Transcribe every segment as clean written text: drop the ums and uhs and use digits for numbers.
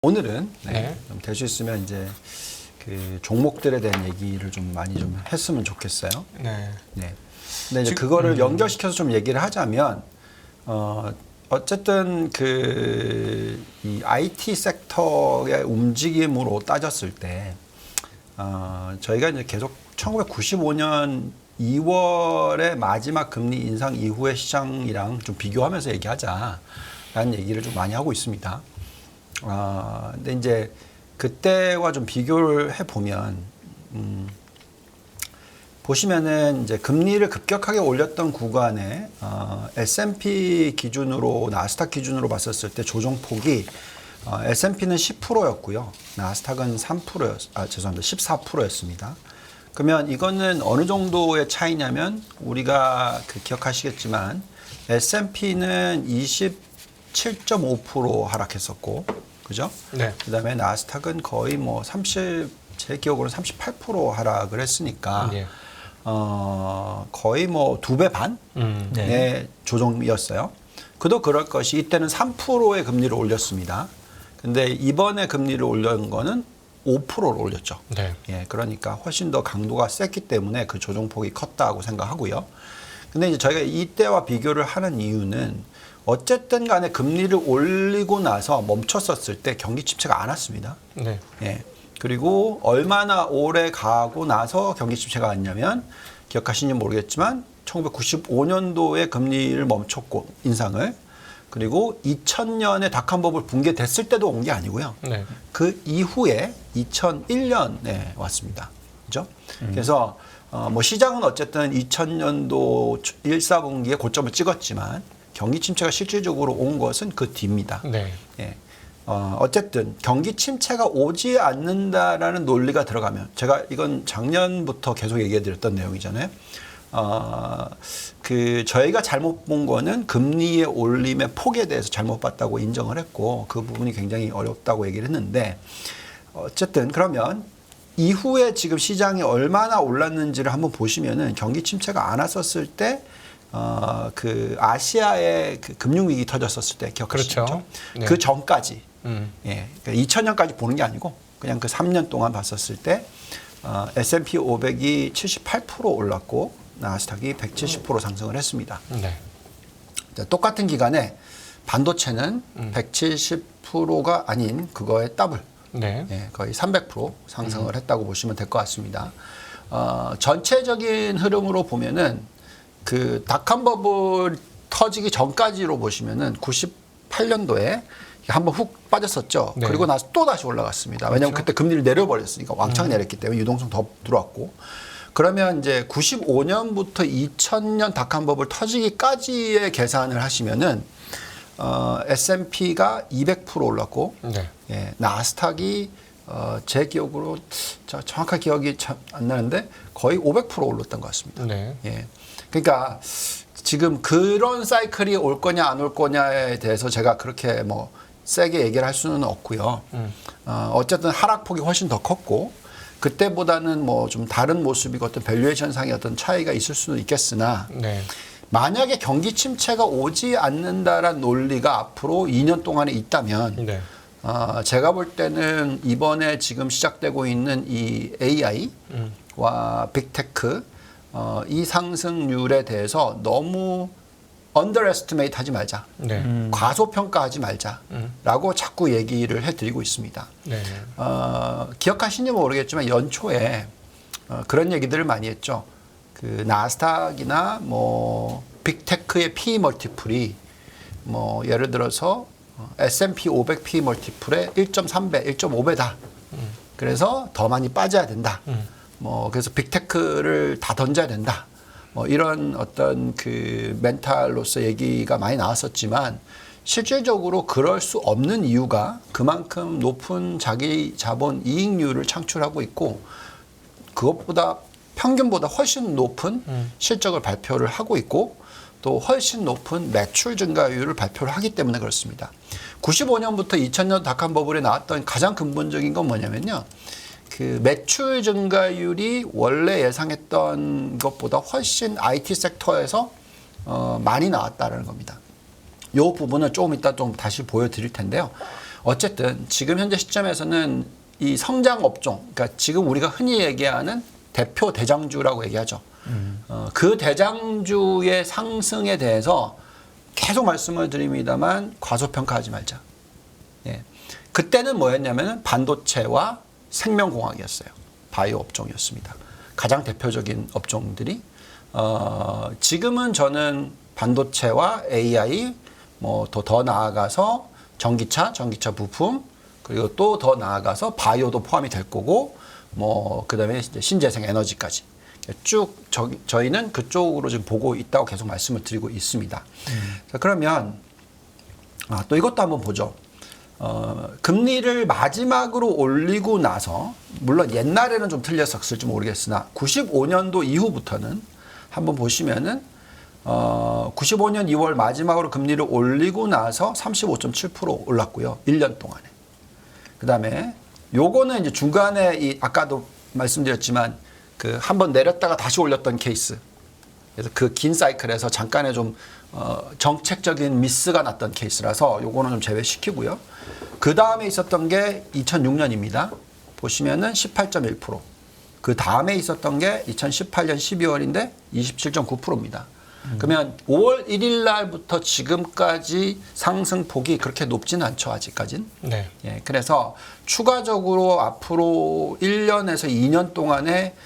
오늘은 좀 될 수 있으면 이제 그 종목들에 대한 얘기를 좀 많이 좀 했으면 좋겠어요. 네. 근데 이제 그거를 연결시켜서 좀 얘기를 하자면 어쨌든 이 IT 섹터의 움직임으로 따졌을 때 저희가 이제 계속 1995년 2월의 마지막 금리 인상 이후의 시장이랑 좀 비교하면서 얘기하자라는 얘기를 좀 많이 하고 있습니다. 근데 이제 그때와 좀 비교를 해보면, 보시면은 이제 금리를 급격하게 올렸던 구간에, S&P 기준으로, 나스닥 기준으로 봤었을 때 조정폭이, S&P는 10%였고요. 나스닥은 14%였습니다. 그러면 이거는 어느 정도의 차이냐면, 우리가 기억하시겠지만, S&P는 27.5% 하락했었고, 그죠? 네. 그 다음에 나스닥은 거의 제 기억으로는 38% 하락을 했으니까, 예. 거의 2배 반의 네. 조정이었어요. 그도 그럴 것이 이때는 3%의 금리를 올렸습니다. 근데 이번에 금리를 올린 거는 5%를 올렸죠. 네. 예, 그러니까 훨씬 더 강도가 셌기 때문에 그 조정폭이 컸다고 생각하고요. 근데 이제 저희가 이때와 비교를 하는 이유는 어쨌든 간에 금리를 올리고 나서 멈췄었을 때 경기 침체가 안 왔습니다. 네. 예. 그리고 얼마나 오래 가고 나서 경기 침체가 왔냐면 기억하시는지 모르겠지만 1995년도에 금리를 멈췄고 인상을 그리고 2000년에 닷컴버블 붕괴됐을 때도 온 게 아니고요. 네. 그 이후에 2001년에 왔습니다. 그죠? 그래서 시장은 어쨌든 2000년도 1, 4분기에 고점을 찍었지만 경기 침체가 실질적으로 온 것은 그 뒤입니다. 네. 예. 어쨌든 경기 침체가 오지 않는다라는 논리가 들어가면 제가 이건 작년부터 계속 얘기해 드렸던 내용이잖아요. 저희가 잘못 본 거는 금리의 올림의 폭에 대해서 잘못 봤다고 인정을 했고 그 부분이 굉장히 어렵다고 얘기를 했는데 어쨌든 그러면 이후에 지금 시장이 얼마나 올랐는지를 한번 보시면은 경기 침체가 안 왔었을 때 아시아의 금융위기 터졌었을 때 기억하시죠? 그렇죠. 네. 그 전까지, 예, 그러니까 2000년까지 보는 게 아니고 그냥 그 3년 동안 봤었을 때 S&P 500이 78% 올랐고 나스닥이 170% 상승을 했습니다. 네. 똑같은 기간에 반도체는 170%가 아닌 그거의 더블, 네. 예, 거의 300% 상승을 했다고 보시면 될 것 같습니다. 전체적인 흐름으로 보면은 닷컴버블 터지기 전까지로 보시면은 98년도에 한번 훅 빠졌었죠. 네. 그리고 나서 또 다시 올라갔습니다. 왜냐하면 그렇죠. 그때 금리를 내려버렸으니까 왕창 내렸기 때문에 유동성 더 들어왔고. 그러면 이제 95년부터 2000년 닷컴버블 터지기까지의 계산을 하시면은 S&P가 200% 올랐고, 네. 예, 나스닥이 제 기억으로 정확한 기억이 안 나는데 거의 500% 올랐던 것 같습니다. 네. 예. 그러니까 지금 그런 사이클이 올 거냐 안 올 거냐에 대해서 제가 그렇게 세게 얘기를 할 수는 없고요. 어쨌든 하락폭이 훨씬 더 컸고 그때보다는 좀 다른 모습이고 어떤 밸류에이션 상의 어떤 차이가 있을 수는 있겠으나 네. 만약에 경기 침체가 오지 않는다라는 논리가 앞으로 2년 동안에 있다면 네. 제가 볼 때는 이번에 지금 시작되고 있는 이 AI와 빅테크 이 상승률에 대해서 너무 underestimate 하지 말자. 네. 과소평가하지 말자라고 자꾸 얘기를 해드리고 있습니다. 네. 기억하시는지 모르겠지만 연초에 그런 얘기들을 많이 했죠. 나스닥이나 빅테크의 P 멀티플이 예를 들어서 S&P 500 P 멀티플의 1.3배, 1.5배다. 그래서 더 많이 빠져야 된다. 그래서 빅테크를 다 던져야 된다. 이런 어떤 멘탈로서 얘기가 많이 나왔었지만 실질적으로 그럴 수 없는 이유가 그만큼 높은 자기 자본 이익률을 창출하고 있고 그것보다 평균보다 훨씬 높은 실적을 발표를 하고 있고 또 훨씬 높은 매출 증가율을 발표를 하기 때문에 그렇습니다. 95년부터 2000년 닷컴버블에 나왔던 가장 근본적인 건 뭐냐면요. 매출 증가율이 원래 예상했던 것보다 훨씬 IT 섹터에서 많이 나왔다는 겁니다. 이 부분을 조금 이따 좀 다시 보여드릴 텐데요. 어쨌든 지금 현재 시점에서는 이 성장 업종, 그러니까 지금 우리가 흔히 얘기하는 대표 대장주라고 얘기하죠. 그 대장주의 상승에 대해서 계속 말씀을 드립니다만 과소평가하지 말자. 예. 그때는 뭐였냐면은 반도체와 생명공학이었어요. 바이오 업종이었습니다. 가장 대표적인 업종들이 지금은 저는 반도체와 AI 뭐 더 나아가서 전기차 부품 그리고 또 더 나아가서 바이오도 포함이 될 거고 뭐 그다음에 이제 신재생 에너지까지 쭉 저희는 그쪽으로 지금 보고 있다고 계속 말씀을 드리고 있습니다. 자, 그러면 또 이것도 한번 보죠. 금리를 마지막으로 올리고 나서 물론 옛날에는 좀 틀렸었을지 모르겠으나 95년도 이후부터는 한번 보시면은 95년 2월 마지막으로 금리를 올리고 나서 35.7% 올랐고요. 1년 동안에. 그다음에 요거는 이제 중간에 아까도 말씀드렸지만 그 한번 내렸다가 다시 올렸던 케이스. 그래서 그 긴 사이클에서 잠깐의 좀 정책적인 미스가 났던 케이스라서 요거는 좀 제외시키고요. 그 다음에 있었던 게 2006년입니다. 보시면은 18.1%. 그 다음에 있었던 게 2018년 12월인데 27.9%입니다. 그러면 5월 1일 날부터 지금까지 상승폭이 그렇게 높지는 않죠, 아직까지는. 네. 예, 그래서 추가적으로 앞으로 1년에서 2년 동안에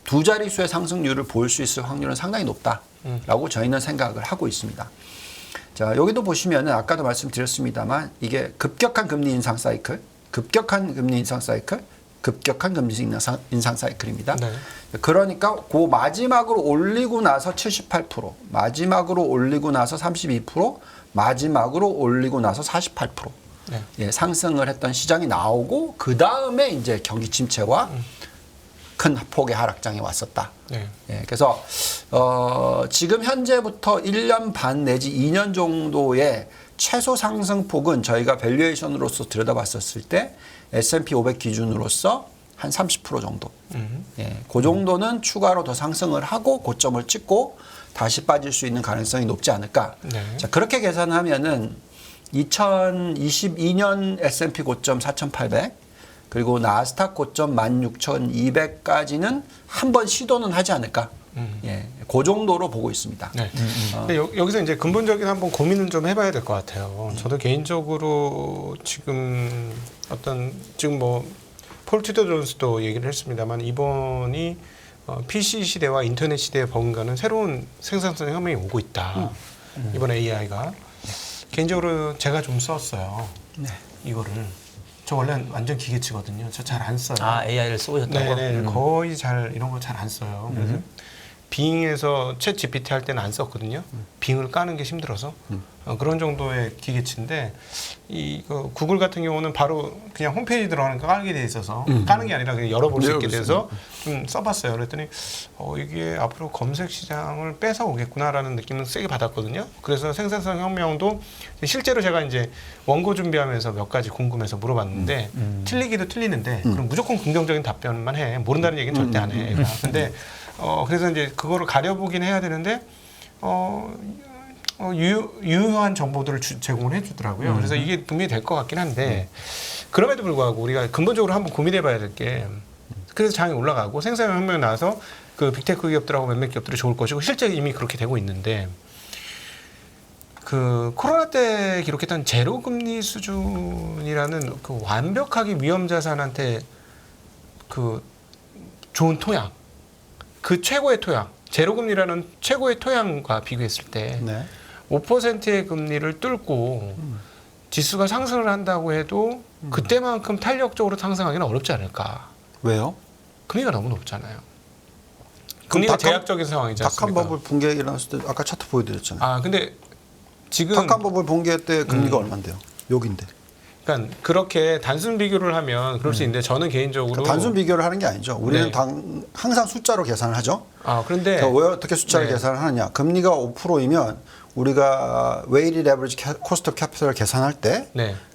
두 자릿수의 상승률을 볼 수 있을 확률은 상당히 높다라고 저희는 생각을 하고 있습니다. 자, 여기도 보시면은 아까도 말씀드렸습니다만 이게 급격한 금리 인상 사이클, 급격한 금리 인상 사이클입니다. 네. 그러니까 그 마지막으로 올리고 나서 78%, 마지막으로 올리고 나서 32%, 마지막으로 올리고 나서 48%. 네. 예, 상승을 했던 시장이 나오고 그 다음에 이제 경기 침체와 큰 폭의 하락장이 왔었다. 네. 예, 그래서 지금 현재부터 1년 반 내지 2년 정도의 최소 상승폭은 저희가 밸류에이션으로서 들여다봤었을 때 S&P 500 기준으로서 한 30% 정도. 예, 그 정도는 추가로 더 상승을 하고 고점을 찍고 다시 빠질 수 있는 가능성이 높지 않을까. 네. 자, 그렇게 계산하면은 2022년 S&P 고점 4,800 그리고 나스닥 고점 16,200까지는 한 번 시도는 하지 않을까. 예, 그 정도로 보고 있습니다. 네. 근데 여기서 이제 근본적인 한번 고민을 좀 해봐야 될 것 같아요. 저도 개인적으로 지금 지금 뭐 폴 트루더 존스도 얘기를 했습니다만 이번이 PC 시대와 인터넷 시대에 버금가는 새로운 생산성 혁명이 오고 있다. 이번 AI가 개인적으로 제가 좀 썼어요. 네. 이거를. 저 원래 완전 기계치거든요. 저 잘 안 써요. 아, AI를 쓰고 있었다고? 네네. 거의 이런 거 잘 안 써요. 그래서 빙에서 챗 GPT 할 때는 안 썼거든요. 빙을 까는 게 힘들어서. 그런 정도의 기계치인데 구글 같은 경우는 바로 그냥 홈페이지 들어가니까 깔게 돼 있어서 까는 게 아니라 그냥 열어볼 수 있게 돼서 좀 써봤어요. 그랬더니 이게 앞으로 검색 시장을 뺏어오겠구나라는 느낌은 세게 받았거든요. 그래서 생산성 혁명도 실제로 제가 이제 원고 준비하면서 몇 가지 궁금해서 물어봤는데 틀리기도 틀리는데 그럼 무조건 긍정적인 답변만 해. 모른다는 얘기는 절대 안 해. 근데 그래서 이제 그거를 가려보긴 해야 되는데 유효한 정보들을 제공을 해주더라고요. 그래서 이게 분명히 될 것 같긴 한데 그럼에도 불구하고 우리가 근본적으로 한번 고민해봐야 될 게 그래서 장이 올라가고 생산혁명이 나와서 그 빅테크 기업들하고 몇몇 기업들이 좋을 것이고 실제 이미 그렇게 되고 있는데 그 코로나 때 기록했던 제로 금리 수준이라는 그 완벽하게 위험 자산한테 그 좋은 토양, 그 최고의 토양, 제로 금리라는 최고의 토양과 비교했을 때. 네. 5%의 금리를 뚫고 지수가 상승을 한다고 해도 그때만큼 탄력적으로 상승하기는 어렵지 않을까. 왜요? 금리가 너무 높잖아요. 금리가 제약적인 상황이지 않습니까? 닷컴 버블 붕괴 일어났을 때 아까 차트 보여드렸잖아요. 근데 지금 닷컴 버블 붕괴 때 금리가 얼마인데요? 여기인데. 그러니까 그렇게 단순 비교를 하면 그럴 수 있는데 저는 개인적으로 그러니까 단순 비교를 하는 게 아니죠. 우리는 네. 항상 숫자로 계산을 하죠. 그런데 왜 어떻게 숫자를 계산을 하느냐? 금리가 5%이면 우리가 웨이티드 에버리지 코스트 오브 캐피털을 계산할 때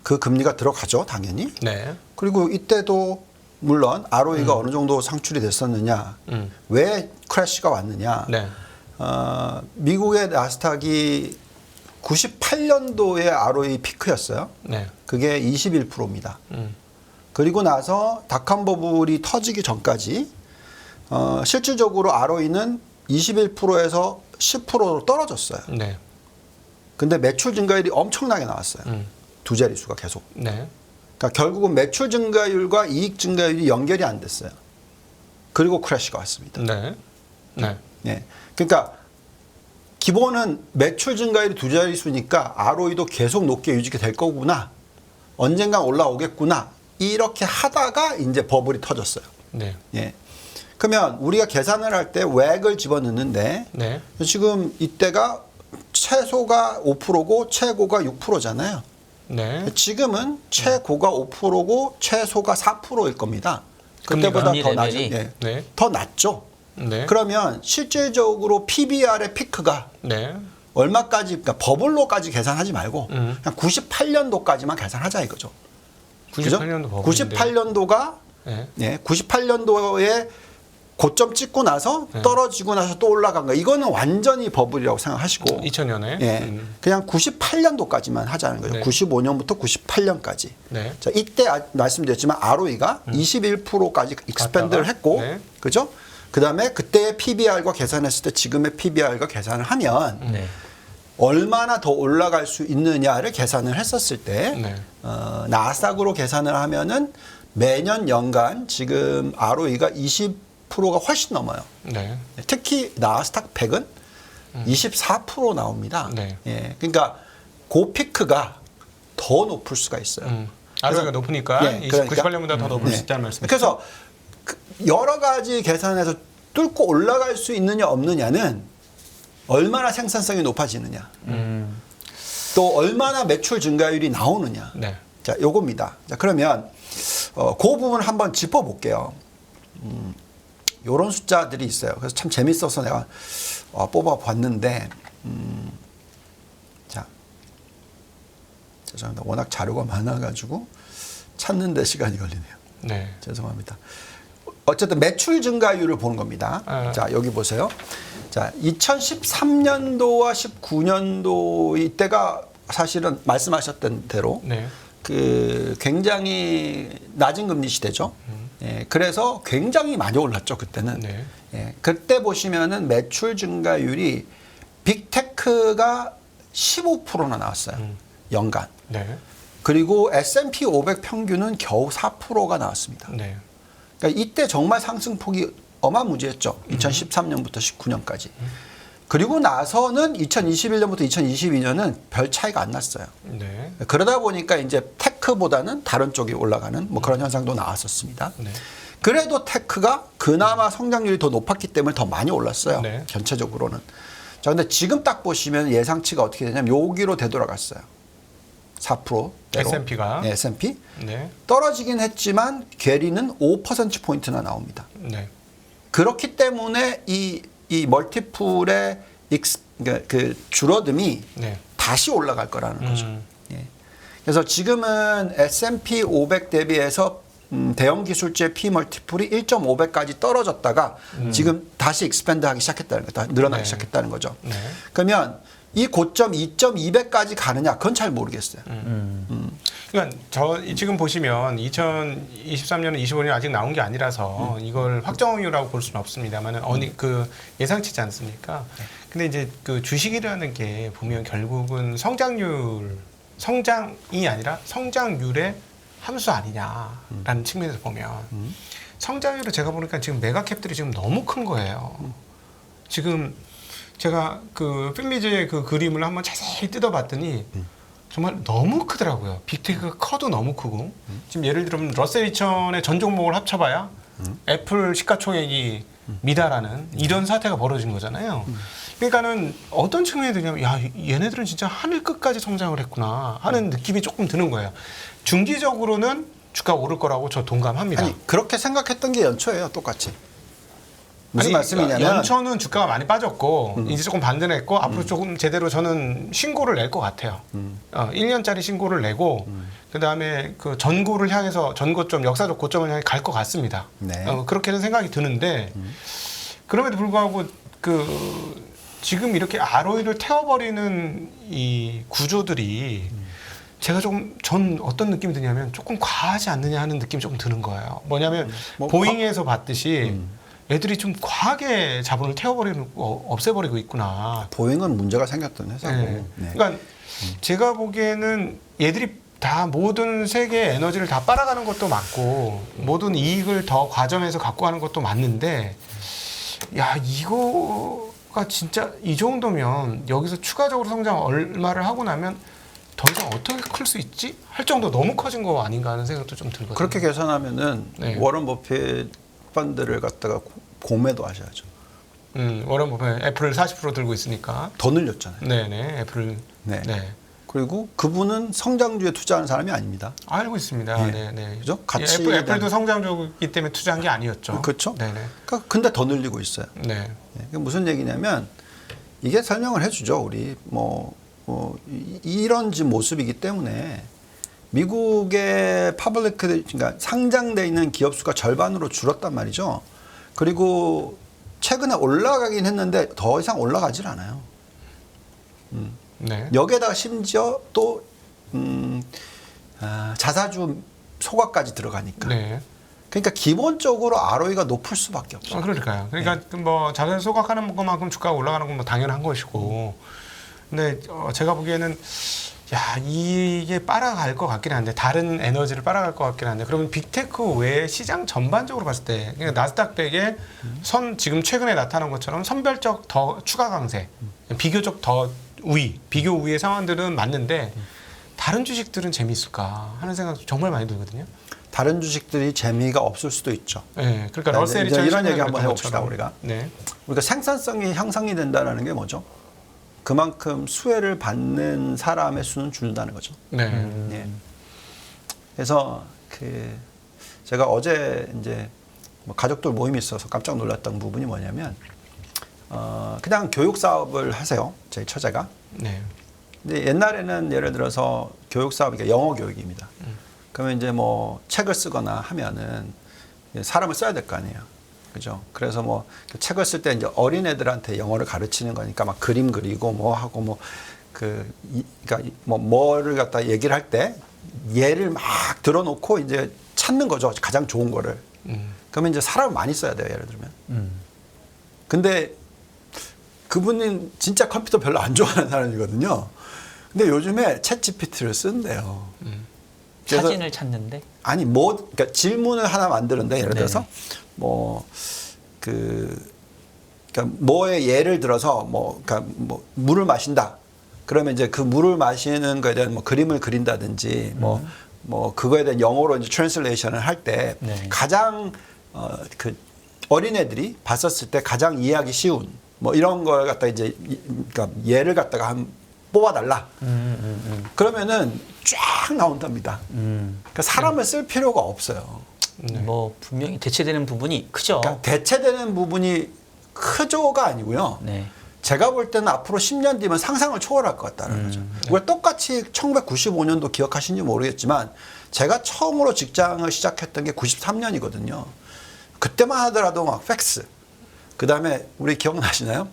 그 금리가 들어가죠, 당연히. 네. 그리고 이때도 물론 ROE가 어느 정도 상출이 됐었느냐, 왜 크래시가 왔느냐. 네. 미국의 나스닥이 98년도에 ROE 피크였어요. 네. 그게 21%입니다. 그리고 나서 닷컴 버블이 터지기 전까지 실질적으로 ROE는 21%에서 10%로 떨어졌어요. 네. 근데 매출 증가율이 엄청나게 나왔어요. 두 자릿수가 계속. 네. 그러니까 결국은 매출 증가율과 이익 증가율이 연결이 안 됐어요. 그리고 크래시가 왔습니다. 네. 네. 네. 그러니까 기본은 매출 증가율이 두 자릿수니까 ROE도 계속 높게 유지가 될 거구나. 언젠가 올라오겠구나. 이렇게 하다가 이제 버블이 터졌어요. 네. 예. 그러면 우리가 계산을 할 때 웩을 집어넣는데 네. 지금 이때가 최소가 5%고 최고가 6%잖아요. 네. 지금은 최고가 5%고 최소가 4%일 겁니다. 그때보다 금리 더 낮, 레벨이? 예. 네. 더 낮죠. 네. 그러면 실질적으로 PBR의 피크가 네. 얼마까지, 그러니까 버블로까지 계산하지 말고 그냥 98년도까지만 계산하자 이거죠. 98년도 버블인데. 98년도가 네. 예, 98년도에 고점 찍고 나서 떨어지고 나서 또 올라간 거. 이거는 완전히 버블이라고 생각하시고 2000년에. 예, 그냥 98년도까지만 하자는 거예요. 네. 95년부터 98년까지. 네. 자, 이때 말씀드렸지만 ROE가 21%까지 익스펜드를 갔다가, 했고, 네. 그죠? 그다음에 그때의 PBR과 계산했을 때 지금의 PBR과 계산을 하면 네. 얼마나 더 올라갈 수 있느냐를 계산을 했었을 때 네. 나스닥으로 계산을 하면은 매년 연간 지금 ROE가 20%가 훨씬 넘어요. 네. 특히 나스닥 100은 24% 나옵니다. 네. 예, 그러니까 고 피크가 더 높을 수가 있어요. ROE가 높으니까 예, 그러니까. 98년보다 더 높을 수 있다는 말씀이죠. 그래서 여러 가지 계산해서 뚫고 올라갈 수 있느냐 없느냐는 얼마나 생산성이 높아지느냐, 또 얼마나 매출 증가율이 나오느냐. 네. 자, 요겁니다. 자, 그러면 그 부분 한번 짚어볼게요. 요런 숫자들이 있어요. 그래서 참 재밌어서 내가 뽑아봤는데, 자, 죄송합니다. 워낙 자료가 많아가지고 찾는데 시간이 걸리네요. 네. 죄송합니다. 어쨌든 매출 증가율을 보는 겁니다. 아. 자, 여기 보세요. 자, 2013년도와 19년도 이때가 사실은 말씀하셨던 대로 네. 그 굉장히 낮은 금리 시대죠. 예, 그래서 굉장히 많이 올랐죠, 그때는. 네. 예, 그때 보시면은 매출 증가율이 빅테크가 15%나 나왔어요. 연간. 네. 그리고 S&P 500 평균은 겨우 4%가 나왔습니다. 네. 그러니까 이때 정말 상승폭이 어마무지했죠. 2013년부터 19년까지. 그리고 나서는 2021년부터 2022년은 별 차이가 안 났어요. 네. 그러다 보니까 이제 테크보다는 다른 쪽이 올라가는 뭐 그런 현상도 나왔었습니다. 네. 그래도 테크가 그나마 성장률이 더 높았기 때문에 더 많이 올랐어요. 네. 전체적으로는. 자, 근데 지금 딱 보시면 예상치가 어떻게 되냐면 여기로 되돌아갔어요. 4%대로. S&P가. 네, S&P. 네. 떨어지긴 했지만 괴리는 5%포인트나 나옵니다. 네. 그렇기 때문에 이 멀티플의 그 줄어듦이 네. 다시 올라갈 거라는 거죠. 음. 예. 그래서 지금은 S&P 500 대비해서 대형 기술주의 P 멀티플이 1.5배까지 떨어졌다가 지금 다시 익스펜드하기 시작했다는 거다. 늘어나기 네. 시작했다는 거죠. 네. 그러면 이 고점 2.2배까지 가느냐 그건 잘 모르겠어요. 그러니까 지금 보시면 2023년은 25년 아직 나온 게 아니라서 이걸 확정이라고 볼 수는 없습니다만은 그 예상치지 않습니까? 근데 이제 그 주식이라는 게 보면 결국은 성장이 아니라 성장률의 함수 아니냐라는 측면에서 보면 성장률을 제가 보니까 지금 메가캡들이 지금 너무 큰 거예요. 지금 제가 그 필리즈의 그 그림을 한번 자세히 뜯어봤더니 정말 너무 크더라고요. 빅테크가 커도 너무 크고 지금 예를 들면 러셀 2000의 전 종목을 합쳐봐야 애플 시가총액이 미달하는 이런 사태가 벌어진 거잖아요. 그러니까는 어떤 측면이 드냐면 야 얘네들은 진짜 하늘 끝까지 성장을 했구나 하는 느낌이 조금 드는 거예요. 중기적으로는 주가 오를 거라고 저 동감합니다. 아니 그렇게 생각했던 게 연초예요. 똑같이. 무슨 아니, 말씀이냐면 연초는 주가가 많이 빠졌고 이제 조금 반등했고 앞으로 조금 제대로 저는 신고를 낼 것 같아요. 1년짜리 신고를 내고 그다음에 그 전고를 향해서 전고점 역사적 고점을 향해 갈 것 같습니다. 네. 그렇게는 생각이 드는데 그럼에도 불구하고 그 지금 이렇게 ROE를 태워버리는 이 구조들이 제가 전 어떤 느낌이 드냐면 조금 과하지 않느냐 하는 느낌이 조금 드는 거예요. 뭐냐면 뭐 보잉에서 봤듯이 애들이 좀 과하게 자본을 태워버리고 없애버리고 있구나. 보잉은 문제가 생겼던 회사고. 네. 네. 그러니까 제가 보기에는 얘들이 다 모든 세계의 에너지를 다 빨아가는 것도 맞고 모든 이익을 더 과점에서 갖고 가는 것도 맞는데 야 이거가 진짜 이 정도면 여기서 추가적으로 성장 얼마를 하고 나면 더 이상 어떻게 클 수 있지? 할 정도 너무 커진 거 아닌가 하는 생각도 좀 들거든요. 그렇게 계산하면은 네. 워런 버핏 펀드를 갖다가 공매도 하셔야죠. 워런 버핏 애플을 40% 들고 있으니까. 더 늘렸잖아요. 네네 애플을. 네. 네. 그리고 그분은 성장주에 투자하는 사람이 아닙니다. 알고 있습니다. 예. 네네. 그죠? 예, 가치에 애플도 성장주이기 때문에 투자한 게 아니었죠. 그렇죠. 네네. 그러니까 근데 더 늘리고 있어요. 네. 예, 무슨 얘기냐면 이게 설명을 해주죠. 우리 이런 지금 모습이기 때문에 미국의 퍼블릭 그러니까 상장돼 있는 기업 수가 절반으로 줄었단 말이죠. 그리고 최근에 올라가긴 했는데 더 이상 올라가질 않아요. 네. 여기에다가 심지어 또 자사주 소각까지 들어가니까. 네. 그러니까 기본적으로 ROE가 높을 수밖에 없어요. 그러니까요. 그러니까 뭐 자산 소각하는 것만큼 주가가 올라가는 건 뭐 당연한 것이고. 근데 제가 보기에는 야 이게 빨아갈 것 같긴 한데 다른 에너지를 빨아갈 것 같긴 한데 그러면 빅테크 외에 시장 전반적으로 봤을 때 그러니까 나스닥 100의 지금 최근에 나타난 것처럼 선별적 더 추가 강세, 비교적 더 비교 우위의 상황들은 맞는데 다른 주식들은 재미있을까 하는 생각 정말 많이 들거든요. 다른 주식들이 재미가 없을 수도 있죠. 네, 그러니까 네, 러셀이 이제 이런 얘기 최근에 한번 그랬던 해봅시다, 것처럼. 우리가. 네, 우리가 생산성이 향상이 된다는 게 뭐죠? 그만큼 수혜를 받는 사람의 수는 줄는다는 거죠. 네, 예. 그래서 제가 어제 이제 뭐 가족들 모임이 있어서 깜짝 놀랐던 부분이 뭐냐면 그냥 교육 사업을 하세요. 제 처제가. 네, 근데 옛날에는 예를 들어서 교육 사업이 영어 교육입니다. 그러면 이제 뭐 책을 쓰거나 하면은 사람을 써야 될 거 아니에요. 그죠? 그래서 뭐 책을 쓸 때 이제 어린애들한테 영어를 가르치는 거니까 막 그림 그리고 뭐 하고 뭐 그러니까 뭐 뭐를 갖다 얘기를 할 때 예를 막 들어놓고 이제 찾는 거죠. 가장 좋은 거를. 그러면 이제 사람을 많이 써야 돼요. 예를 들면. 근데 그분은 진짜 컴퓨터 별로 안 좋아하는 사람이거든요. 근데 요즘에 챗 GPT를 쓴대요. 그래서 사진을 찾는데 아니 그러니까 질문을 하나 만드는데 예를 들어서 그러니까 뭐의 예를 들어서 그러니까 뭐 물을 마신다. 그러면 이제 그 물을 마시는 거에 대한 뭐 그림을 그린다든지 뭐 그거에 대한 영어로 이제 트랜슬레이션을 할 때 네. 가장 그 어린애들이 봤었을 때 가장 이해하기 쉬운 뭐 이런 걸 갖다 이제 그러니까 예를 갖다가 한 뽑아달라. 그러면은 쫙 나온답니다. 그러니까 사람을 쓸 필요가 없어요. 뭐 분명히 대체되는 부분이 크죠. 그러니까 대체되는 부분이 크죠가 아니고요. 네. 제가 볼 때는 앞으로 10년 뒤면 상상을 초월할 것 같다는 거죠. 이걸 똑같이 1995년도 기억하시는지 모르겠지만 제가 처음으로 직장을 시작했던 게 93년이거든요. 그때만 하더라도 막 팩스, 그 다음에 우리 기억나시나요?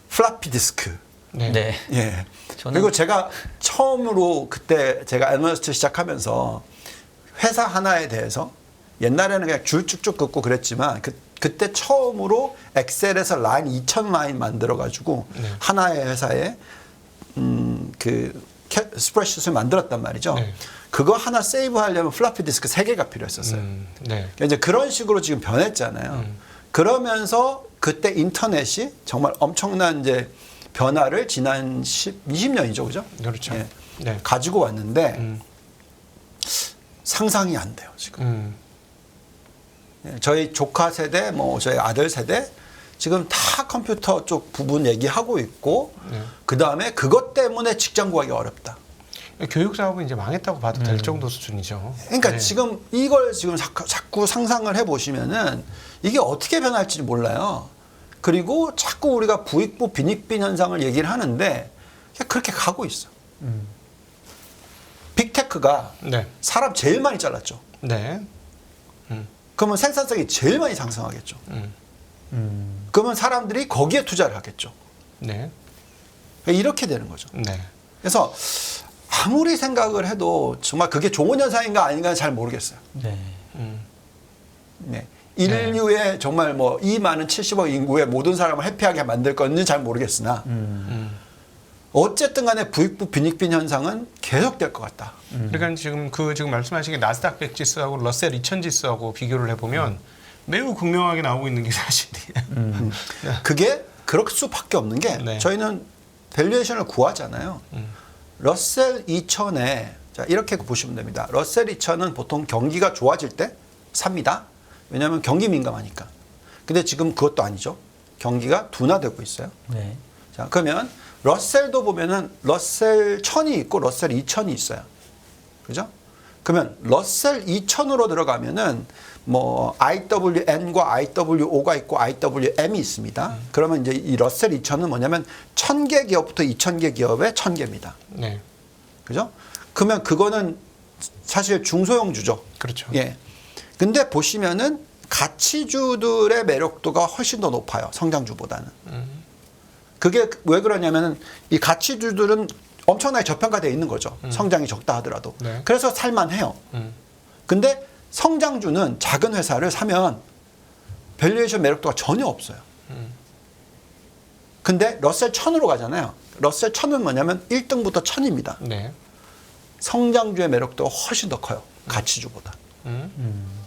플라피 디스크. 네. 네. 예. 저는- 그리고 제가 처음으로 그때 제가 애널리스트 시작하면서 회사 하나에 대해서 옛날에는 그냥 줄 쭉쭉 긋고 그랬지만 그때 처음으로 엑셀에서 라인 2000 라인 만들어 가지고 하나의 회사에 그 스프레드시트를 만들었단 말이죠. 네. 그거 하나 세이브하려면 플라피 디스크 3개가 필요했었어요. 네. 그러니까 이제 그런 식으로 지금 변했잖아요. 그러면서 그때 인터넷이 정말 엄청난 이제 변화를 지난 20년이죠, 그죠? 그렇죠. 예. 네. 가지고 왔는데 상상이 안 돼요, 지금. 예, 저희 조카 세대, 뭐 저희 아들 세대 지금 다 컴퓨터 쪽 부분 얘기하고 있고 그 다음에 그것 때문에 직장 구하기 어렵다. 교육 사업은 이제 망했다고 봐도 될 정도 수준이죠. 그러니까 네. 지금 이걸 지금 자꾸 상상을 해보시면은 이게 어떻게 변할지 몰라요. 그리고 자꾸 우리가 부익부 빈익빈 현상을 얘기를 하는데 그렇게 가고 있어. 빅테크가 네. 사람 제일 많이 잘랐죠. 네. 그러면 생산성이 제일 많이 상승하겠죠. 그러면 사람들이 거기에 투자를 하겠죠. 네. 이렇게 되는 거죠. 네. 그래서 아무리 생각을 해도 정말 그게 좋은 현상인가 아닌가 잘 모르겠어요. 네. 네. 인류의 정말 뭐 이 많은 70억 인구의 모든 사람을 해피하게 만들 건지 잘 모르겠으나 어쨌든 간에 부익부 빈익빈 현상은 계속될 것 같다. 그러니까 지금 말씀하신 게 나스닥 100 지수하고 러셀 2000 지수하고 비교를 해보면 매우 극명하게 나오고 있는 게 사실이에요. 그게 그럴 수밖에 없는 게 네. 저희는 밸류에이션을 구하잖아요. 러셀 2000에 자 이렇게 보시면 됩니다. 러셀 2000은 보통 경기가 좋아질 때 삽니다. 왜냐하면 경기 민감하니까. 근데 지금 그것도 아니죠. 경기가 둔화되고 있어요. 네. 자 그러면 러셀도 보면은 러셀 1000이 있고 러셀 2000이 있어요. 그죠? 그러면 러셀 2000으로 들어가면은 뭐 IWN과 IWO가 있고 IWM이 있습니다. 그러면 이제 이 러셀 2000은 뭐냐면 1000개 기업부터 2000개 기업의 1000개입니다. 네. 그죠? 그러면 그거는 사실 중소형주죠. 그렇죠. 예. 근데 보시면은 가치주들의 매력도가 훨씬 더 높아요. 성장주보다는. 그게 왜 그러냐면은 이 가치주들은 엄청나게 저평가되어 있는 거죠. 성장이 적다 하더라도. 네. 그래서 살만해요. 근데 성장주는 작은 회사를 사면 밸류에이션 매력도가 전혀 없어요. 근데 러셀 1000으로 가잖아요. 러셀 1000은 뭐냐면 1등부터 1000입니다. 네. 성장주의 매력도가 훨씬 더 커요. 가치주보다.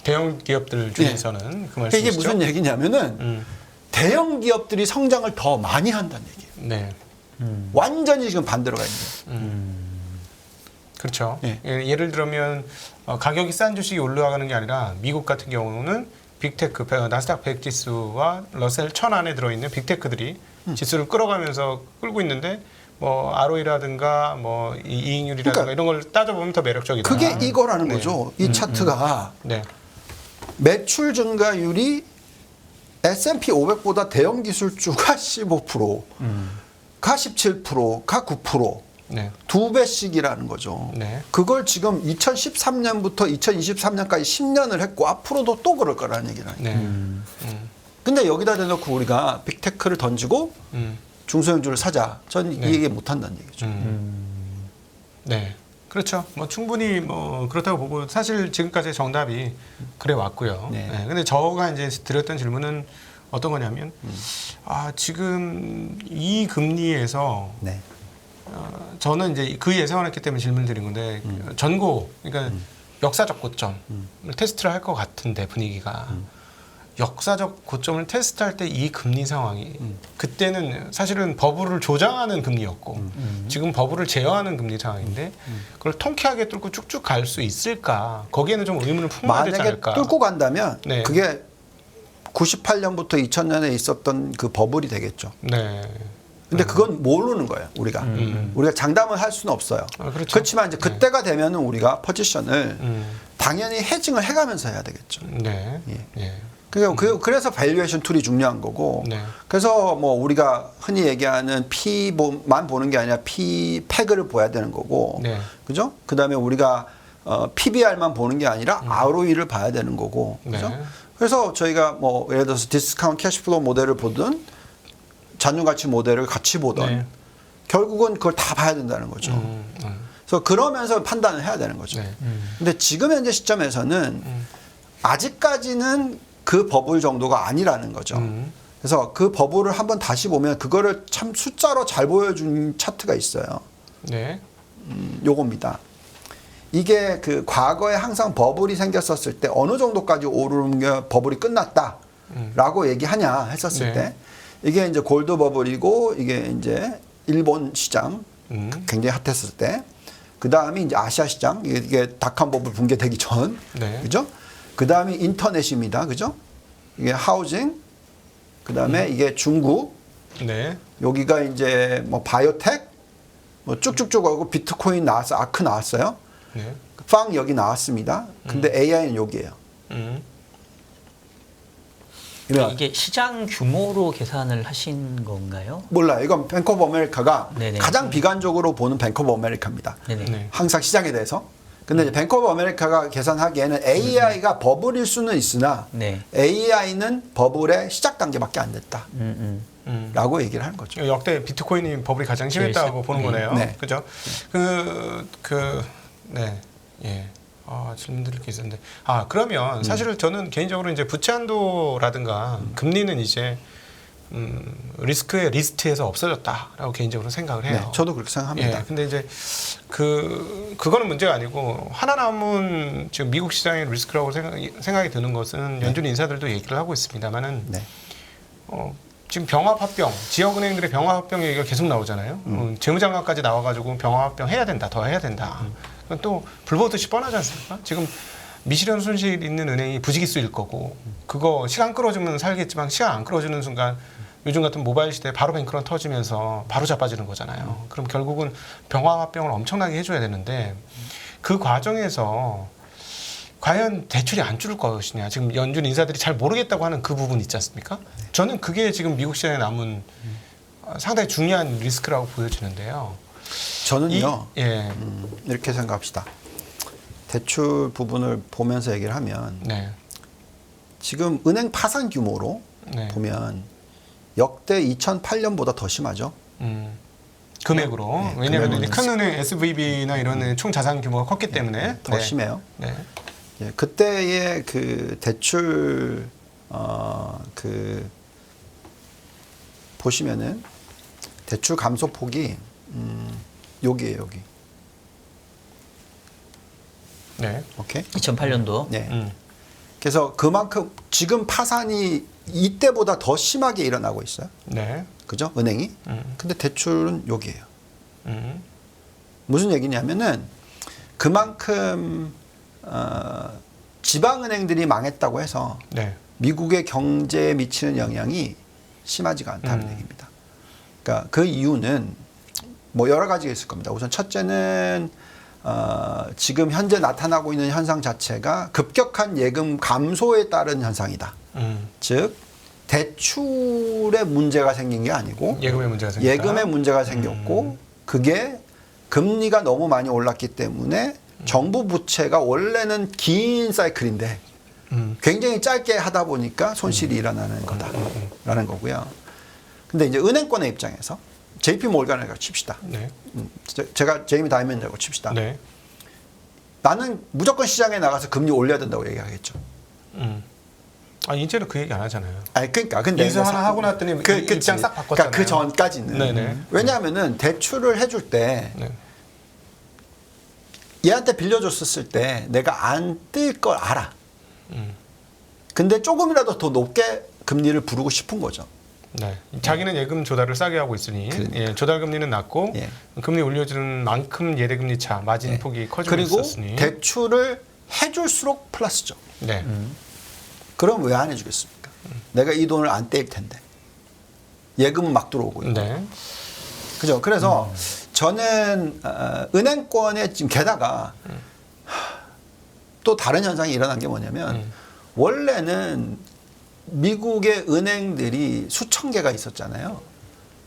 대형 기업들 중에서는 그 이게 말씀이시죠? 무슨 얘기냐면은 대형 기업들이 성장을 더 많이 한다는 얘기예요. 네. 완전히 지금 반대로 가 있는 거예요. 그렇죠. 예. 예를 들면 가격이 싼 주식이 올라가는 게 아니라 미국 같은 경우는 빅테크, 나스닥 100 지수와 러셀 1000 안에 들어있는 빅테크들이 지수를 끌어가면서 끌고 있는데 뭐 ROE라든가 뭐 이익률이라든가 그러니까 이런 걸 따져보면 더 매력적이다. 그게 이거라는 네. 거죠. 이 차트가 네. 매출 증가율이 S&P 500보다 대형 기술주가 15%, 가 17%, 가 9%, 네. 2배씩이라는 거죠. 네. 그걸 지금 2013년부터 2023년까지 10년을 했고 앞으로도 또 그럴 거라는 얘기를 해요. 네. 근데 여기다 대놓고 우리가 빅테크를 던지고 중소형주를 사자. 전 이 얘기 못 한다는 얘기죠. 네. 그렇죠. 뭐 충분히 뭐 그렇다고 보고 사실 지금까지의 정답이 그래 왔고요. 네. 네. 근데 저가 이제 드렸던 질문은 어떤 거냐면 지금 이 금리에서 네. 저는 이제 그 예상을 했기 때문에 질문을 드린 건데 전고 그러니까 역사적 고점을 테스트를 할 것 같은데 분위기가 역사적 고점을 테스트할 때 이 금리 상황이 그때는 사실은 버블을 조장하는 금리였고 지금 버블을 제어하는 금리 상황인데 그걸 통쾌하게 뚫고 쭉쭉 갈 수 있을까? 거기에는 좀 의문을 품어야 되지 만약에 않을까? 뚫고 간다면 네. 그게 98년부터 2000년에 있었던 그 버블이 되겠죠. 네. 근데 그건 모르는 거예요, 우리가. 우리가 장담을 할 수는 없어요. 아, 그렇죠. 그렇지만 이제 그때가 되면은 우리가 포지션을 당연히 헤징을 해가면서 해야 되겠죠. 네. 예. 예. 그래서 밸류에이션 툴이 중요한 거고. 네. 그래서 뭐 우리가 흔히 얘기하는 P만 보는 게 아니라 P 팩을 봐야 되는 거고. 네. 그죠? 그다음에 우리가 PBR만 보는 게 아니라 ROE를 봐야 되는 거고. 그죠? 네. 그래서 저희가 뭐 예를 들어서 디스카운트 캐시플로우 모델을 보든 잔존가치 모델을 같이 보든 네. 결국은 그걸 다 봐야 된다는 거죠. 그래서 그러면서 판단을 해야 되는 거죠. 네. 근데 지금 현재 시점에서는 아직까지는 그 버블 정도가 아니라는 거죠. 그래서 그 버블을 한번 다시 보면 그거를 참 숫자로 잘 보여준 차트가 있어요. 네. 요겁니다. 이게 그 과거에 항상 버블이 생겼었을 때 어느 정도까지 오르는 게 버블이 끝났다라고 얘기하냐 했었을 네. 때 이게 이제 골드 버블이고 이게 이제 일본 시장 굉장히 핫했을 때 그 다음이 이제 아시아 시장 이게 닷컴 버블 붕괴되기 전 네. 그죠? 그 다음이 인터넷입니다, 그죠? 이게 하우징 그 다음에 이게 중국 네. 여기가 이제 뭐 바이오텍 뭐 쭉쭉쭉 하고 비트코인 나왔어 아크 나왔어요. 네. 빵 여기 나왔습니다. 근데 AI는 여기예요. 이런 이게 시장 규모로 계산을 하신 건가요? 몰라요. 이건 뱅크 오브 아메리카가 네네. 가장 비관적으로 보는 뱅크 오브 아메리카입니다. 네네. 네. 항상 시장에 대해서. 근데 이제 뱅크 오브 아메리카가 계산하기에는 AI가 버블일 수는 있으나 네. AI는 버블의 시작 단계밖에 안 됐다. 라고 얘기를 하는 거죠. 역대 비트코인이 버블이 가장 심했다고 보는 거네요. 네. 그죠? 네. 예. 질문 드릴 게 있었는데. 그러면 사실 저는 개인적으로 이제 부채 한도라든가 금리는 이제 리스크의 리스트에서 없어졌다라고 개인적으로 생각을 해요. 네, 저도 그렇게 생각합니다. 예. 근데 이제 그거는 문제가 아니고 하나 남은 지금 미국 시장의 리스크라고 생각이 드는 것은 연준 인사들도 얘기를 하고 있습니다만은 네. 지금 병합합병, 지역은행들의 병합합병 얘기가 계속 나오잖아요. 재무장관까지 나와가지고 병합합병 해야 된다, 더 해야 된다. 그건 또 불보듯이 뻔하지 않습니까? 지금 미실현 손실 있는 은행이 부지기수일 거고 그거 시간 끌어주면 살겠지만 시간 안 끌어주는 순간 요즘 같은 모바일 시대에 바로 뱅크런 터지면서 바로 자빠지는 거잖아요. 그럼 결국은 병합합병을 엄청나게 해줘야 되는데 그 과정에서 과연 대출이 안 줄을 것이냐. 지금 연준 인사들이 잘 모르겠다고 하는 그 부분 있지 않습니까? 저는 그게 지금 미국 시장에 남은 상당히 중요한 리스크라고 보여지는데요. 저는요. 예. 이렇게 생각합시다. 대출 부분을 보면서 얘기를 하면 네. 지금 은행 파산 규모로 네. 보면 역대 2008년보다 더 심하죠. 금액으로. 네, 왜냐하면 금액으로는 큰 은행 SVB나 이런 총 자산 규모가 컸기 때문에 더 네. 심해요. 네. 예, 그때의 그 대출 보시면은 대출 감소 폭이 여기에요, 여기. 네. 오케이. 2008년도. 네. 그래서 그만큼 지금 파산이 이때보다 더 심하게 일어나고 있어요. 네. 그죠? 은행이. 근데 대출은 여기에요. 무슨 얘기냐면은 그만큼 지방은행들이 망했다고 해서 네. 미국의 경제에 미치는 영향이 심하지가 않다는 얘기입니다. 그러니까 그 이유는 뭐 여러 가지가 있을 겁니다. 우선 첫째는 지금 현재 나타나고 있는 현상 자체가 급격한 예금 감소에 따른 현상이다. 즉 대출에 문제가 생긴 게 아니고 예금에 문제가 생겼다. 예금에 문제가 생겼고 그게 금리가 너무 많이 올랐기 때문에 정부 부채가 원래는 긴 사이클인데 굉장히 짧게 하다 보니까 손실이 일어나는 거다라는 거고요. 근데 이제 은행권의 입장에서 JP 몰간을 칩시다. 네. 제가 제이미 다이먼이라고 칩시다. 네. 나는 무조건 시장에 나가서 금리 올려야 된다고 얘기하겠죠. 이제는 그 얘기 안 하잖아요. 아니 그러니까 근데 인수 하나 하고 났더니 입장 싹 바꿨잖아요. 그러니까 그 전까지는 네네. 왜냐하면은 대출을 해줄 때 네. 얘한테 빌려줬었을 때 내가 안 뜰 걸 알아. 근데 조금이라도 더 높게 금리를 부르고 싶은 거죠. 네. 자기는 예금 조달을 싸게 하고 있으니 그러니까. 예, 조달 금리는 낮고 예. 금리 올려주는 만큼 예대 금리 차 마진 예. 폭이 커지고 그리고 있었으니 대출을 해줄수록 플러스죠. 네. 그럼 왜 안 해주겠습니까? 내가 이 돈을 안 떼일 텐데. 예금은 막 들어오고 있고. 네. 그죠? 그래서 저는 은행권에 지금 게다가 또 다른 현상이 일어난 게 뭐냐면 원래는 미국의 은행들이 수천 개가 있었잖아요.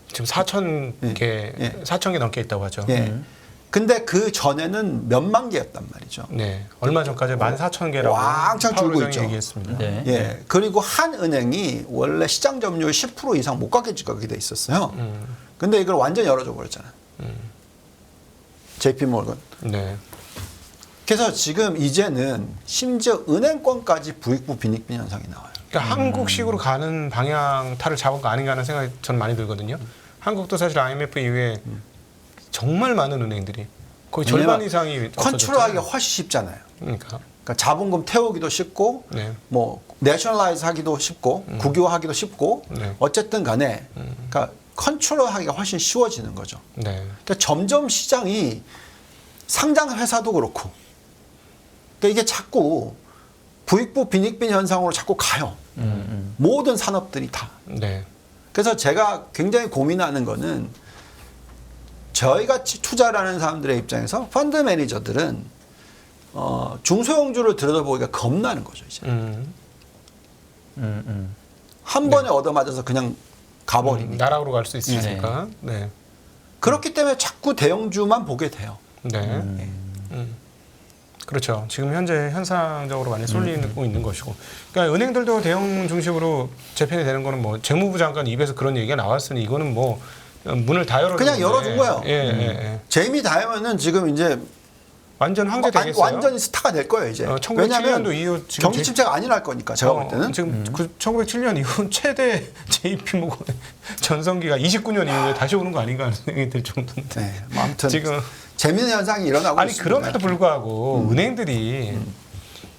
지금 4,000개, 예. 4,000개 넘게 있다고 하죠. 예. 근데 그 전에는 몇만 개였단 말이죠. 네. 얼마 전까지 14,000개라고 왕창 줄고 있죠. 얘기했습니다. 네. 예. 그리고 한 은행이 원래 시장 점유율 10% 이상 못 가게 돼 있었어요. 근데 이걸 완전 열어줘 버렸잖아요. JP 몰건. 네. 그래서 지금 이제는 심지어 은행권까지 부익부 빈익빈 현상이 나와요. 그러니까 한국식으로 가는 방향 탈을 잡은 거 아닌가 하는 생각이 저는 많이 들거든요. 한국도 사실 IMF 이후에 정말 많은 은행들이 거의 절반 이상이 컨트롤하기가 없어졌잖아요. 훨씬 쉽잖아요. 그러니까. 그러니까 자본금 태우기도 쉽고 네. 뭐 내셔널라이즈 하기도 쉽고 국유화하기도 쉽고 네. 어쨌든 간에 그러니까 컨트롤하기가 훨씬 쉬워지는 거죠. 네. 그러니까 점점 시장이 상장 회사도 그렇고 그러니까 이게 자꾸 부익부 빈익빈 현상으로 자꾸 가요. 모든 산업들이 다. 네. 그래서 제가 굉장히 고민하는 거는 저희 같이 투자를 하는 사람들의 입장에서 펀드 매니저들은 중소형주를 들여다보기가 겁나는 거죠. 이제 한 번에 얻어맞아서 그냥 가버리니까. 나락으로 갈 수 있으니까. 네. 그렇기 때문에 자꾸 대형주만 보게 돼요. 네. 그렇죠. 지금 현재 현상적으로 많이 쏠리고 있는 것이고, 그러니까 은행들도 대형 중심으로 재편이 되는 거는 뭐 재무부 장관 입에서 그런 얘기가 나왔으니 이거는 뭐 문을 다 열어 그냥 열어준 거예요. 예. 제이미 다이먼은 지금 이제 완전 황제 되겠어요. 완전히 스타가 될 거예요 이제. 1907년도 왜냐하면 이후 지금 경기 침체가 안 일어날 거니까 제가 볼 때는. 지금 1907년 이후 최대 JP모건 전성기가 29년 이후에 다시 오는 거 아닌가 하는 생각이 들 정도인데. 네, 뭐 아무튼 지금 재미있는 현상이 일어나고 아니 있습니다. 그럼에도 불구하고 은행들이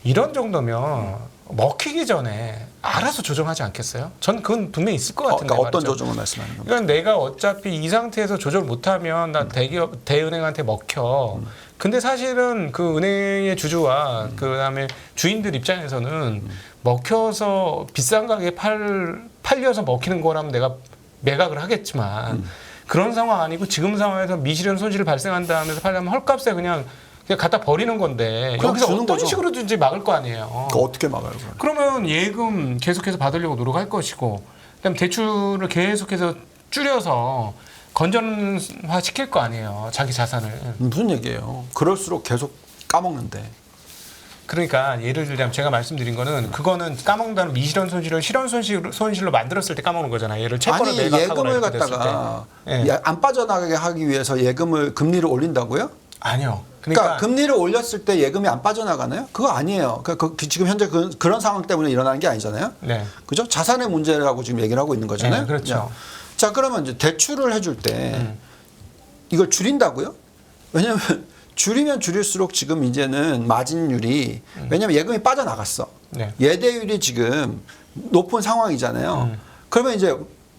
이런 정도면 먹히기 전에 알아서 조정하지 않겠어요? 전 그건 분명히 있을 것 같은데 그러니까 어떤 말이죠. 조정을 말씀하는 겁니까? 그러니까 내가 어차피 이 상태에서 조절 못하면 나 대기업 대은행한테 먹혀. 근데 사실은 그 은행의 주주와 그다음에 주인들 입장에서는 먹혀서 비싼 가격에 팔려서 먹히는 거라면 내가 매각을 하겠지만 그런 상황 아니고 지금 상황에서 미실현 손실을 발생한다 하면서 팔려면 헐값에 그냥 갖다 버리는 건데 그냥 여기서 주는 어떤 거죠. 식으로든지 막을 거 아니에요. 그러니까 어떻게 막아요? 그걸? 그러면 예금 계속해서 받으려고 노력할 것이고, 그다음 대출을 계속해서 줄여서 건전화 시킬 거 아니에요. 자기 자산을. 무슨 얘기예요? 그럴수록 계속 까먹는데. 그러니까 예를 들자면 제가 말씀드린 거는 그거는 까먹는다는 미실현 손실을 실현 손실로 만들었을 때 까먹는 거잖아요. 예를 채권을 아니 매각하거나 예금을 이렇게 됐을 갖다가 때. 예. 안 빠져나가게 하기 위해서 예금을 금리를 올린다고요? 아니요. 그러니까 금리를 올렸을 때 예금이 안 빠져나가나요? 그거 아니에요. 지금 현재 그런 상황 때문에 일어나는 게 아니잖아요. 네. 그죠? 자산의 문제라고 지금 얘기를 하고 있는 거잖아요. 네, 그렇죠. 자, 그러면 이제 대출을 해줄 때 이걸 줄인다고요? 왜냐하면 줄이면 줄일수록 지금 이제는 마진율이 왜냐하면 예금이 빠져나갔어. 네. 예대율이 지금 높은 상황이잖아요. 그러면 이제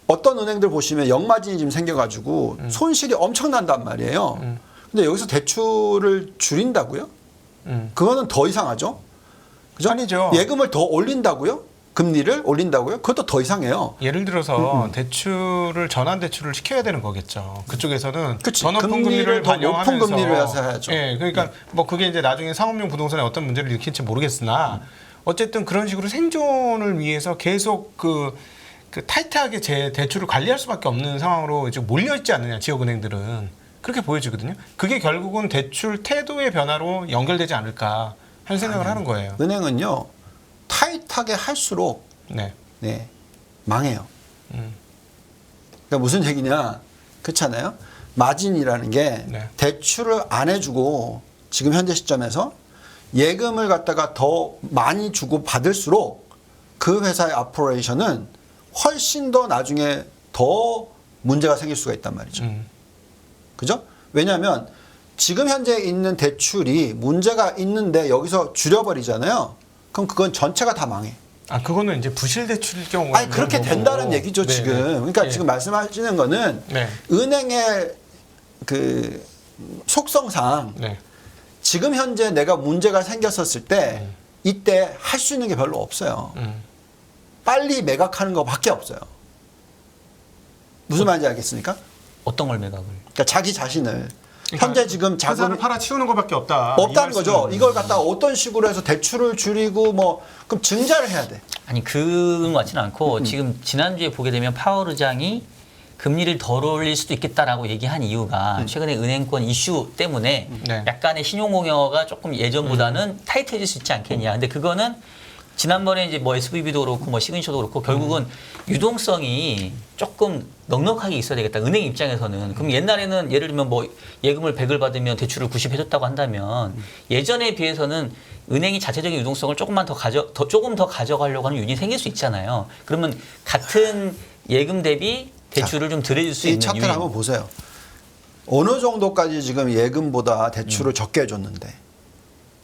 어떤 은행들 보시면 역마진이 지금 생겨가지고 손실이 엄청난단 말이에요. 근데 여기서 대출을 줄인다고요? 그거는 더 이상하죠. 그죠? 아니죠. 예금을 더 올린다고요? 금리를 올린다고요? 그것도 더 이상해요. 예를 들어서 대출을 전환 대출을 시켜야 되는 거겠죠. 그쪽에서는 그치. 더 높은 금리를 금리를 더 높은 반영하면서 금리를 해서 해야죠. 예, 그러니까 뭐 그게 이제 나중에 상업용 부동산에 어떤 문제를 일으킬지 모르겠으나 어쨌든 그런 식으로 생존을 위해서 계속 그 타이트하게 제 대출을 관리할 수밖에 없는 상황으로 이제 몰려 있지 않느냐 지역은행들은 그렇게 보여지거든요. 그게 결국은 대출 태도의 변화로 연결되지 않을까 하는 생각을 하는 거예요. 은행은요 타이트하게 할수록 네. 네, 망해요. 그러니까 무슨 얘기냐? 그렇잖아요. 마진이라는 게 네. 대출을 안 해주고 지금 현재 시점에서 예금을 갖다가 더 많이 주고 받을수록 그 회사의 아퍼레이션은 훨씬 더 나중에 더 문제가 생길 수가 있단 말이죠. 그죠? 왜냐하면 지금 현재 있는 대출이 문제가 있는데 여기서 줄여버리잖아요. 그럼 그건 전체가 다 망해. 아 그거는 이제 부실 대출일 경우가 아니 그렇게 된다는 얘기죠 네, 지금. 네. 그러니까 예. 지금 말씀하시는 거는 네. 은행의 그 속성상 네. 지금 현재 내가 문제가 생겼었을 때 이때 할 수 있는 게 별로 없어요. 빨리 매각하는 것밖에 없어요. 무슨 말인지 알겠습니까? 어떤 걸 매각을? 그러니까 자기 자신을 그러니까 현재 지금 자산을 자금 팔아 치우는 것밖에 없다. 없다는 이 거죠. 말씀은. 이걸 갖다가 어떤 식으로 해서 대출을 줄이고 뭐 그럼 증자를 해야 돼. 아니 그건 같지는 않고 지금 지난주에 보게 되면 파월 의장이 금리를 덜 올릴 수도 있겠다라고 얘기한 이유가 최근에 은행권 이슈 때문에 네. 약간의 신용공여가 조금 예전보다는 타이트해질 수 있지 않겠냐. 근데 그거는 지난번에 이제 뭐 SVB도 그렇고 뭐 시그니처도 그렇고 결국은 유동성이 조금 넉넉하게 있어야 되겠다. 은행 입장에서는. 그럼 옛날에는 예를 들면 뭐 예금을 100을 받으면 대출을 90 해줬다고 한다면 예전에 비해서는 은행이 자체적인 유동성을 조금만 조금 더 가져가려고 하는 요인이 생길 수 있잖아요. 그러면 같은 예금 대비 대출을 좀 덜 해줄 수 이 있는 차트를 요인. 한번 보세요. 어느 정도까지 지금 예금보다 대출을 적게 해줬는데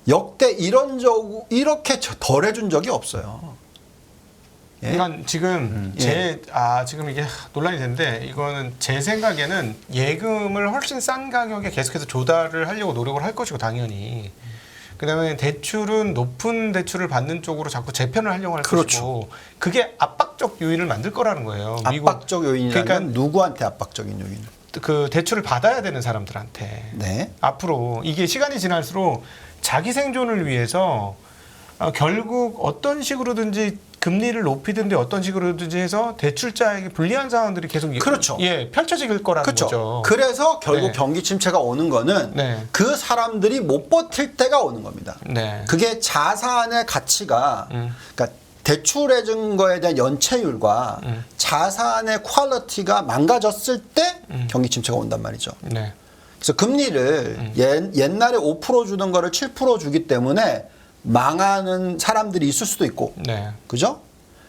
역대 이렇게 덜 해준 적이 없어요. 예? 그러니까 지금 지금 이게 논란이 되는데 이거는 제 생각에는 예금을 훨씬 싼 가격에 계속해서 조달을 하려고 노력을 할 것이고 당연히 그다음에 대출은 높은 대출을 받는 쪽으로 자꾸 재편을 하려고 할 그렇죠. 것이고 그게 압박적 요인을 만들 거라는 거예요. 압박적 요인이라면 그러니까 누구한테 압박적인 요인? 그 대출을 받아야 되는 사람들한테 네. 앞으로 이게 시간이 지날수록 자기 생존을 위해서 결국 어떤 식으로든지 금리를 높이든지 어떤 식으로든지 해서 대출자에게 불리한 상황들이 계속 그렇죠. 펼쳐질 거라는 그렇죠. 거죠. 그래서 결국 네. 경기 침체가 오는 거는 네. 그 사람들이 못 버틸 때가 오는 겁니다. 네. 그게 자산의 가치가 그러니까 대출해준 거에 대한 연체율과 자산의 퀄리티가 망가졌을 때 경기 침체가 온단 말이죠. 네. 그래서 금리를 옛날에 5% 주던 거를 7% 주기 때문에 망하는 사람들이 있을 수도 있고, 네. 그죠?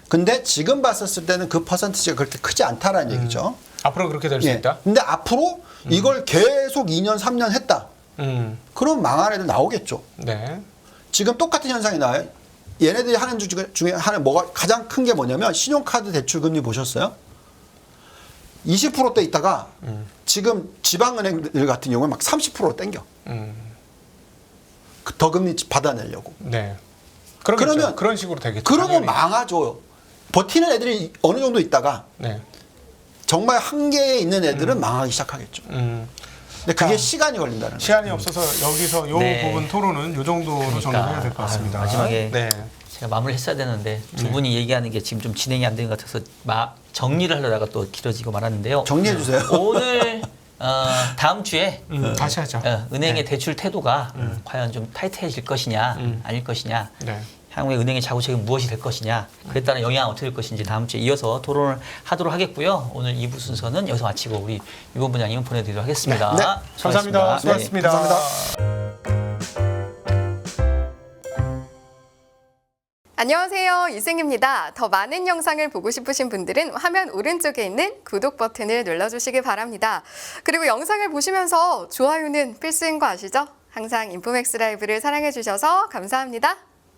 근데 지금 봤었을 때는 그 퍼센티지가 그렇게 크지 않다라는 얘기죠. 앞으로 그렇게 될 수 예. 있다. 근데 앞으로 이걸 계속 2년, 3년 했다. 그럼 망한 애들 나오겠죠. 네. 지금 똑같은 현상이 나와요. 얘네들이 하는 중에 하는 뭐가 가장 큰 게 뭐냐면 신용카드 대출 금리 보셨어요? 20%대 있다가 지금 지방은행들 같은 경우는 막 30%로 땡겨. 더 금리 받아내려고. 네. 그러겠죠. 그러면 그런 식으로 되겠죠. 그러면 당연히. 망하죠. 버티는 애들이 어느 정도 있다가 네. 정말 한계에 있는 애들은 망하기 시작하겠죠. 음. 근데 그게 자, 시간이 걸린다는 거죠. 시간이 없어서 여기서 요 네. 부분 토론은 요 정도로 정리해야 될 것 같습니다. 아유, 마지막에 네. 제가 마무리를 했어야 되는데 두 분이 얘기하는 게 지금 좀 진행이 안 되는 것 같아서 정리를 하려다가 또 길어지고 말았는데요. 정리해 주세요. 오늘 다음 주에 다시 하죠. 은행의 대출 태도가 과연 좀 타이트해질 것이냐 아닐 것이냐 네. 향후에 은행의 자구책은 무엇이 될 것이냐 그에 따른 영향은 어떻게 될 것인지 다음 주에 이어서 토론을 하도록 하겠고요. 오늘 2부 순서는 여기서 마치고 우리 유본 부장님은 보내드리도록 하겠습니다. 네. 감사합니다. 수고하셨습니다. 수고하셨습니다. 안녕하세요. 이승입니다. 더 많은 영상을 보고 싶으신 분들은 화면 오른쪽에 있는 구독 버튼을 눌러주시기 바랍니다. 그리고 영상을 보시면서 좋아요는 필수인 거 아시죠? 항상 인포맥스 라이브를 사랑해 주셔서 감사합니다.